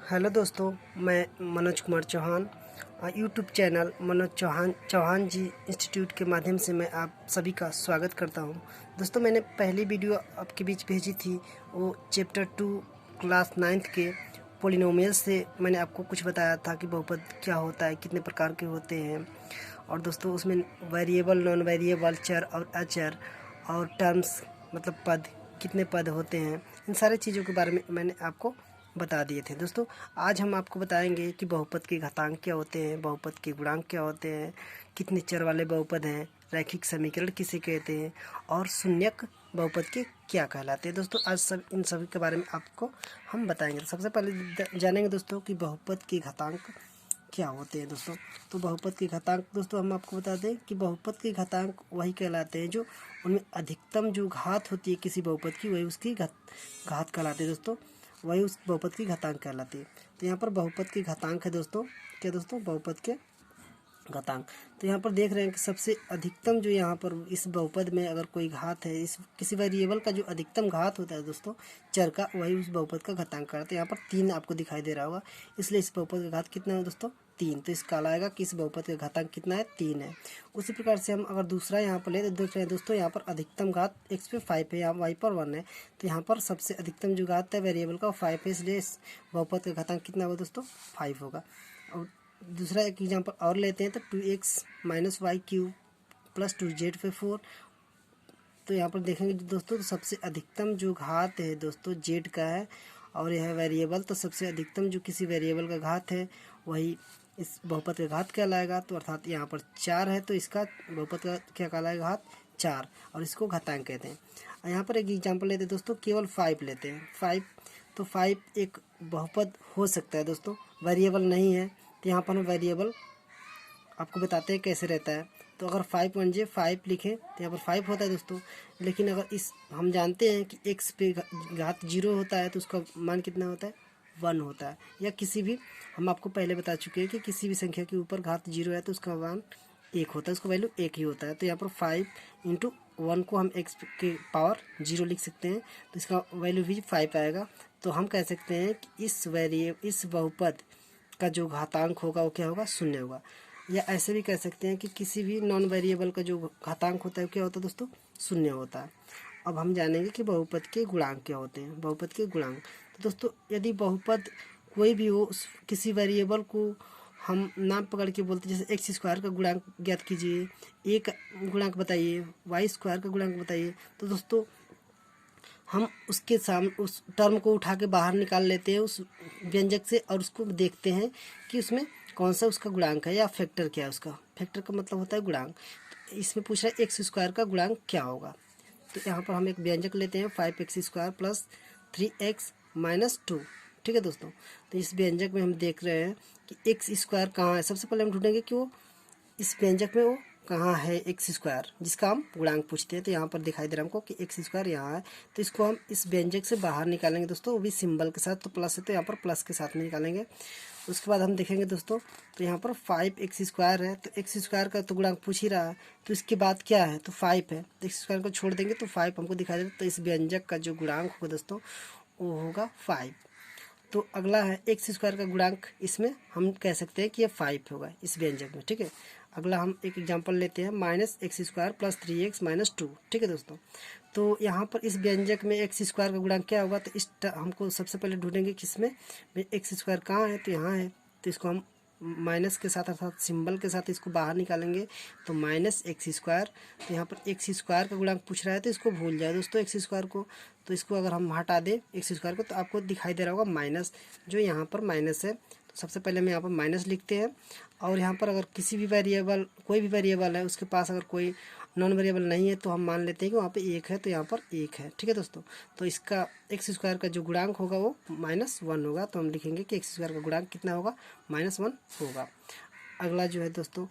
Hello दोस्तों, मैं Manoj Kumar Chauhan YouTube channel Manoj Chauhan जी institute के माध्यम से मैं आप सभी का स्वागत करता हूं। दोस्तों, मैंने पहली वीडियो आपके बीच भेजी थी, वो चैप्टर 2 क्लास 9th के पोलिनोमियल से मैंने आपको कुछ बताया था कि बहुपद क्या होता है, कितने प्रकार के होते हैं। और दोस्तों, उसमें वेरिएबल, नॉन वेरिएबल, चर और अचर और टर्म्स मतलब पद, कितने पद होते हैं, इन सारे चीज़ों के बारे में मैंने आपको बता दिए थे। दोस्तों, आज हम आपको बताएंगे कि बहुपद के घातांक क्या होते हैं, बहुपद के गुणांक क्या होते हैं, कितने चर वाले बहुपद हैं, रैखिक समीकरण किसे कहते हैं और शून्यक बहुपद के क्या कहलाते हैं। दोस्तों, आज इन सभी के बारे में आपको हम बताएंगे। सबसे पहले जानेंगे दोस्तों कि बहुपद के घातांक क्या होते हैं। दोस्तों, तो बहुपद के घातांक दोस्तों हम आपको बता दें कि बहुपद के घातांक वही कहलाते हैं जो उनमें अधिकतम जो घात होती है किसी बहुपद की, वही उसकी घात कहलाते हैं। दोस्तों, वही उस बहुपद की घातांक कहलाती है। तो यहाँ पर बहुपद की घातांक है दोस्तों, क्या दोस्तों, बहुपद के घातांक। तो यहाँ पर देख रहे हैं कि सबसे अधिकतम जो यहाँ पर इस बहुपद में अगर कोई घात है, इस किसी वेरिएबल का जो अधिकतम घात होता है दोस्तों चर का, वही उस बहुपद का घातांक करते हैं। यहाँ पर 3 आपको दिखाई दे रहा होगा, इसलिए इस बहुपद का घात कितना है दोस्तों, 3। तो इसका आएगा कि इस बहुपद का घातांक कितना है, 3 है। उसी प्रकार से हम अगर दूसरा यहाँ पर ले तो देख रहे हैं दोस्तों, यहाँ पर अधिकतम घात x पे 5 है, यहाँ y पर 1 है। तो यहाँ पर सबसे अधिकतम जो घात है वेरिएबल का 5 है, इसलिए इस बहुपद का घातांक कितना होगा दोस्तों, 5 होगा। और दूसरा एक एग्जांपल और लेते हैं तो 2x - y³ + 2z पे 4। तो यहाँ पर देखेंगे दोस्तों, तो सबसे अधिकतम जो घात है दोस्तों z का है, और यह वेरिएबल, तो सबसे अधिकतम जो किसी वेरिएबल का घात है वही इस बहुपद का घात कहलाएगा। तो अर्थात यहाँ पर 4 है, तो इसका बहुपद का क्या कहलाएगा, घात 4, और इसको घातांक कहते हैं। यहाँ पर एक एग्जांपल लेते हैं दोस्तों, केवल 5 लेते हैं। 5, तो 5 एक बहुपद हो सकता है दोस्तों, वेरिएबल नहीं है। तो यहाँ पर हम वेरिएबल आपको बताते हैं कैसे रहता है। तो अगर 5 1 जे 5 लिखें तो यहाँ पर 5 होता है दोस्तों। लेकिन अगर इस हम जानते हैं कि x पे घात 0 होता है तो उसका मान कितना होता है, 1 होता है। या किसी भी, हम आपको पहले बता चुके हैं कि किसी भी संख्या के ऊपर घात 0 है तो उसका मान 1 होता है, उसका वैल्यू 1 ही होता है। तो यहाँ पर 5 × 1 को हम x के पावर 0 लिख सकते हैं, तो इसका वैल्यू भी 5 आएगा। तो हम कह सकते हैं कि इस बहुपद का जो घातांक होगा वो क्या होगा, 0 होगा। या ऐसे भी कह सकते हैं कि किसी भी नॉन वेरिएबल का जो घातांक होता है क्या होता है दोस्तों, 0 होता है। अब हम जानेंगे कि बहुपद के गुणांक क्या होते हैं। बहुपद के गुणांक, तो दोस्तों यदि बहुपद कोई भी हो, किसी वेरिएबल को हम नाम पकड़ के बोलते हैं, जैसे x² का गुणांक ज्ञात कीजिए, a का गुणांक बताइए, y² का गुणांक बताइए। तो दोस्तों हम उसके सामने उस टर्म को उठा के बाहर निकाल लेते हैं उस व्यंजक से, और उसको देखते हैं कि उसमें कौन सा उसका गुणांक है या फैक्टर क्या है उसका। फैक्टर का मतलब होता है गुणांक। तो इसमें पूछ रहा है x² का गुणांक क्या होगा। तो यहाँ पर हम एक व्यंजक लेते हैं, 5x² + 3x - 2। ठीक है दोस्तों, तो इस व्यंजक में हम देख रहे हैं कि x² कहाँ है। सबसे पहले हम ढूंढेंगे कि वो इस व्यंजक में वो कहाँ है, x² जिसका हम गुणांक पूछते हैं। तो यहाँ पर दिखाई दे रहा है हमको कि x² यहाँ है। तो इसको हम इस व्यंजक से बाहर निकालेंगे दोस्तों, वो भी सिंबल के साथ। तो प्लस है तो यहाँ पर प्लस के साथ में निकालेंगे। उसके बाद हम देखेंगे दोस्तों, तो यहाँ पर 5x² है, तो x² का तो गुणांक पूछ ही रहा है, तो इसके बाद क्या है, तो 5 है। तो x² को छोड़ देंगे तो 5 हमको दिखाई देता है। तो इस व्यंजक का जो गुणांक होगा दोस्तों वो होगा 5। तो अगला है x² का गुणांक, इसमें हम कह सकते हैं कि ये 5 होगा इस व्यंजक में। ठीक है, अगला हम एक एग्जांपल लेते हैं, -x² + 3x - 2। ठीक है दोस्तों, तो यहाँ पर इस व्यंजक में x² का गुणांक क्या होगा, तो इस हमको सबसे पहले ढूंढेंगे किसमें, x² कहाँ है, तो यहाँ है। तो इसको हम माइनस के साथ अर्थात सिंबल के साथ इसको बाहर निकालेंगे, तो -x²। तो यहाँ पर x² का गुणांक पूछ रहा है, तो इसको भूल जाए दोस्तों x² को। तो इसको अगर हम हटा दें x² को, तो आपको दिखाई दे रहा होगा माइनस, जो यहाँ पर माइनस है। तो सबसे पहले हम यहाँ पर माइनस लिखते हैं। और यहाँ पर अगर किसी भी वेरिएबल, कोई भी वेरिएबल है, उसके पास अगर कोई नॉन वेरिएबल नहीं है तो हम मान लेते हैं कि वहाँ पे 1 है, तो यहाँ पर 1 है। ठीक है दोस्तों, तो इसका x² का जो गुणांक होगा वो -1 होगा। तो हम लिखेंगे कि x² का गुणांक कितना होगा, -1 होगा। अगला जो है दोस्तों,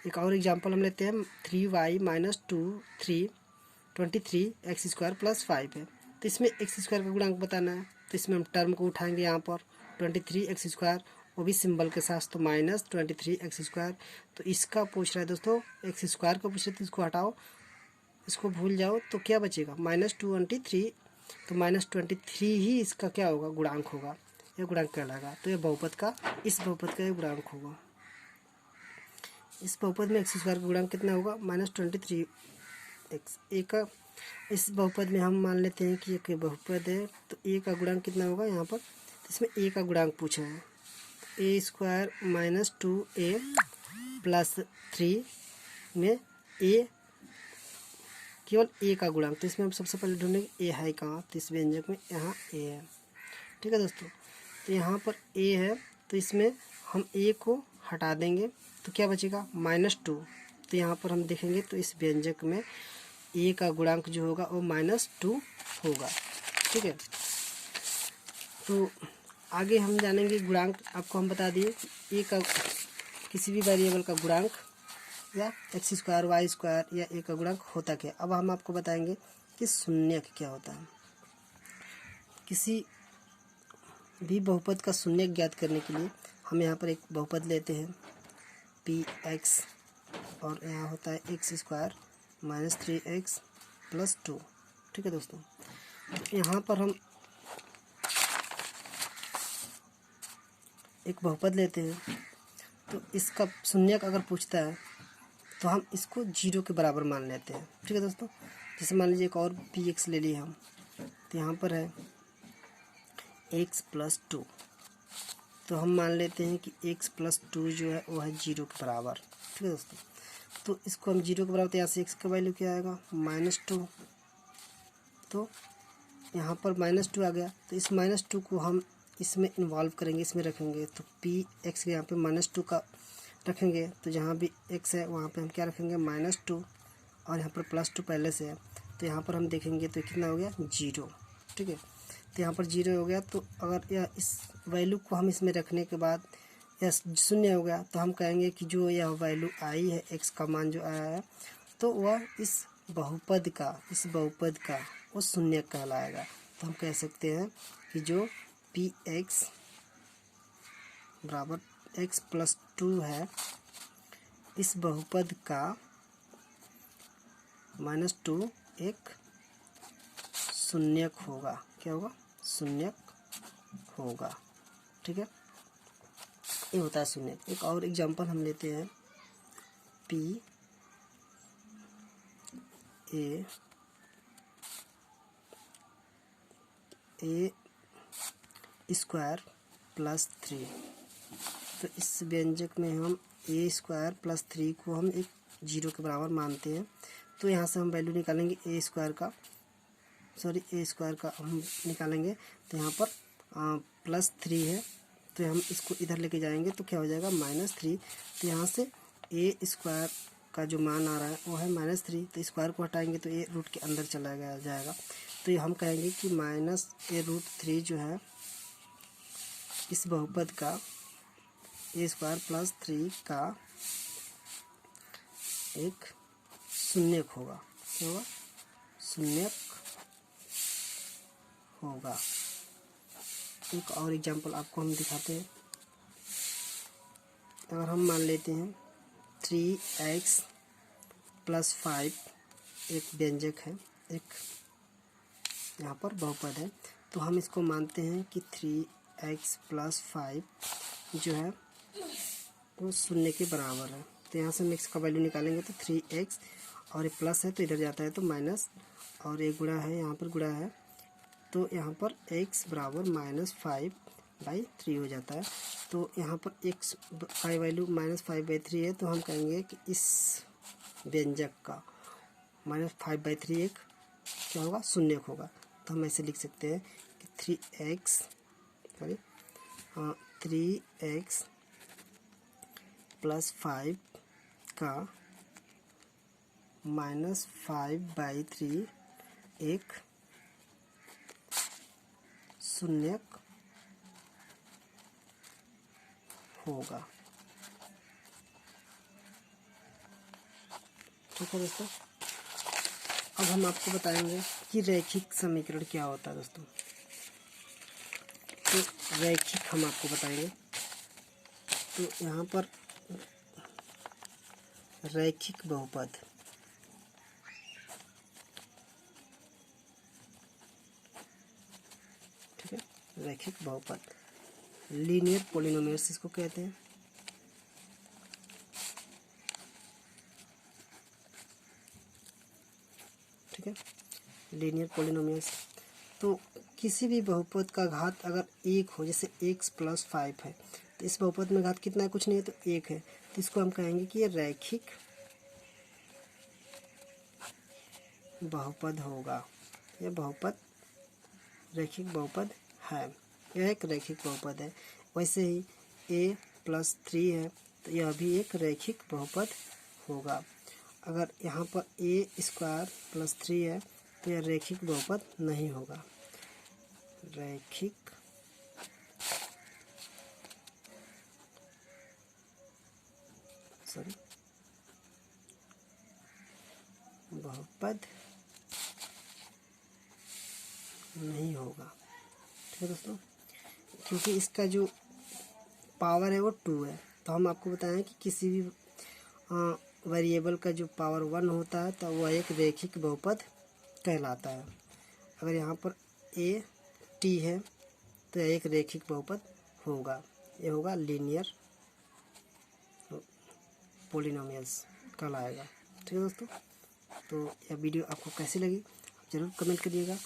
एक और एग्जांपल हम लेते हैं, 3y - 2 3 23x² + 5 है। तो इसमें x² का गुणांक बताना है। तो इसमें हम टर्म को उठाएंगे, यहाँ पर 23x², वो भी सिंबल के साथ, तो -23x²। तो इसका पूछ रहा है दोस्तों, x² का पूछ रहा है, तो इसको हटाओ, इसको भूल जाओ, तो क्या बचेगा, -23। तो -23 ही इसका क्या होगा, गुणांक होगा। यह गुणांक कहलाएगा। तो यह बहुपद का, इस बहुपद का यह गुणांक होगा। इस बहुपद में x स्क्वायर का गुणांक कितना होगा? -23x। ए का, इस बहुपद में हम मान लेते हैं कि एक बहुपद है, तो ए का गुणांक कितना होगा यहाँ पर? तो इसमें ए का गुणांक पूछा है, ए स्क्वायर -2a + 3 में ए, केवल ए का गुणांक। तो इसमें हम सबसे पहले ढूंढेंगे ए है कहाँ, तो इस व्यंजक में यहाँ ए है। ठीक है दोस्तों, तो यहाँ पर ए है, तो इसमें हम ए को हटा देंगे तो क्या बचेगा? -2। तो यहाँ पर हम देखेंगे तो इस व्यंजक में ए का गुणांक जो होगा वो -2 होगा। ठीक है, तो आगे हम जानेंगे गुणांक। आपको हम बता दिए ए का, किसी भी वेरिएबल का गुणांक या x स्क्वायर, वाई स्क्वायर या ए का गुणांक होता क्या। अब हम आपको बताएंगे कि शून्यक क्या होता है। किसी भी बहुपद का शून्यक ज्ञात करने के लिए हम यहाँ पर एक बहुपद लेते हैं px, और यहाँ होता है x स्क्वायर -3x + 2। ठीक है दोस्तों, तो यहाँ पर हम एक बहुपद लेते हैं, तो इसका शून्यक अगर पूछता है तो हम इसको 0 के बराबर मान लेते हैं। ठीक है दोस्तों, जैसे मान लीजिए एक और px ले लिए हम, तो यहाँ पर है x + 2, तो हम मान लेते हैं कि x + 2 जो है वो है 0 के बराबर। ठीक है दोस्तों, तो इसको हम 0 के बराबर, तो यहाँ से x का वैल्यू क्या आएगा? -2। तो यहाँ पर -2 आ गया, तो इस -2 को हम इसमें इन्वॉल्व करेंगे, इसमें रखेंगे, तो px के यहाँ पे -2 का रखेंगे, तो जहाँ भी x है वहाँ पे हम क्या रखेंगे? -2, और यहाँ पर +2 पहले से है, तो यहाँ पर हम देखेंगे तो कितना हो गया? 0। ठीक है, तो यहाँ पर 0 हो गया। तो अगर यह इस वैल्यू को हम इसमें रखने के बाद यह 0 हो गया, तो हम कहेंगे कि जो यह वैल्यू आई है, x का मान जो आया है, तो वह इस बहुपद का वो शून्यक कहलाएगा। तो हम कह सकते हैं कि जो px बराबर x + 2 है, इस बहुपद का -2 एक शून्यक होगा। क्या होगा? शून्यक होगा। ठीक है, ये होता है शून्यक। एक और एग्जांपल हम लेते हैं, p स्क्वायर + 3। तो इस व्यंजक में हम a स्क्वायर + 3 को हम एक 0 के बराबर मानते हैं। तो यहाँ से हम वैल्यू निकालेंगे a स्क्वायर का हम निकालेंगे, तो यहाँ पर +3 है, तो हम इसको इधर लेके जाएंगे तो क्या हो जाएगा? -3। तो यहाँ से a स्क्वायर का जो मान आ रहा है वो है -3, तो स्क्वायर को हटाएंगे तो a रूट के अंदर चला जाएगा। तो ये हम कहेंगे कि -a√3 जो है इस बहुपद का a स्क्वायर + 3 का एक शून्यक होगा। क्या होगा? शून्यक होगा। एक और एग्जांपल आपको हम दिखाते हैं। अगर हम मान लेते हैं 3x + 5 एक व्यंजक है, एक यहाँ पर बहुपद है, तो हम इसको मानते हैं कि 3x + 5 जो है वो 0 के बराबर है। तो यहाँ से हम x का वैल्यू निकालेंगे तो 3x, और ये प्लस है तो इधर जाता है तो माइनस, और ये गुणा है, यहाँ पर गुणा है, तो यहाँ पर x बराबर -5/3 हो जाता है। तो यहाँ पर x का वैल्यू -5/3 है, तो हम कहेंगे कि इस व्यंजक का -5/3 एक क्या होगा? शून्यक होगा। तो हम ऐसे लिख सकते हैं कि 3x + 5 का -5/3 एक शून्यक होगा। ठीक है दोस्तों, अब हम आपको बताएंगे कि रैखिक समीकरण क्या होता है दोस्तों। तो रैखिक हम आपको बताएंगे, तो यहाँ पर रैखिक बहुपद, ठीक है, रैखिक बहुपद लीनियर पॉलिनोमियल्स इसको कहते हैं। ठीक है, लीनियर पॉलिनोमियल्स। तो किसी भी बहुपद का घात अगर एक हो, जैसे x + 5 है, तो इस बहुपद में घात कितना है, कुछ नहीं है, तो एक है, तो इसको हम कहेंगे कि ये रैखिक बहुपद होगा। यह बहुपद रैखिक बहुपद है, यह एक रैखिक बहुपद है। वैसे ही a + 3 है, तो यह भी एक रैखिक बहुपद होगा। अगर यहाँ पर a² + 3 है, तो यह रैखिक बहुपद नहीं होगा। रैखिक बहुपद नहीं होगा। ठीक है दोस्तों, क्योंकि इसका जो पावर है वो 2 है। तो हम आपको बताएं कि किसी भी वेरिएबल का जो पावर 1 होता है तो वह एक रैखिक बहुपद कहलाता है। अगर यहाँ पर a t है तो यह एक रैखिक बहुपद होगा, ये होगा लीनियर पॉलिनोमियल्स कहलाएगा। ठीक है दोस्तों, तो यह वीडियो आपको कैसी लगी ज़रूर कमेंट करिएगा,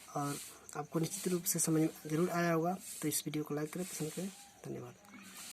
और आपको निश्चित रूप से समझ में ज़रूर आया होगा। तो इस वीडियो को लाइक करें, पसंद करें। धन्यवाद।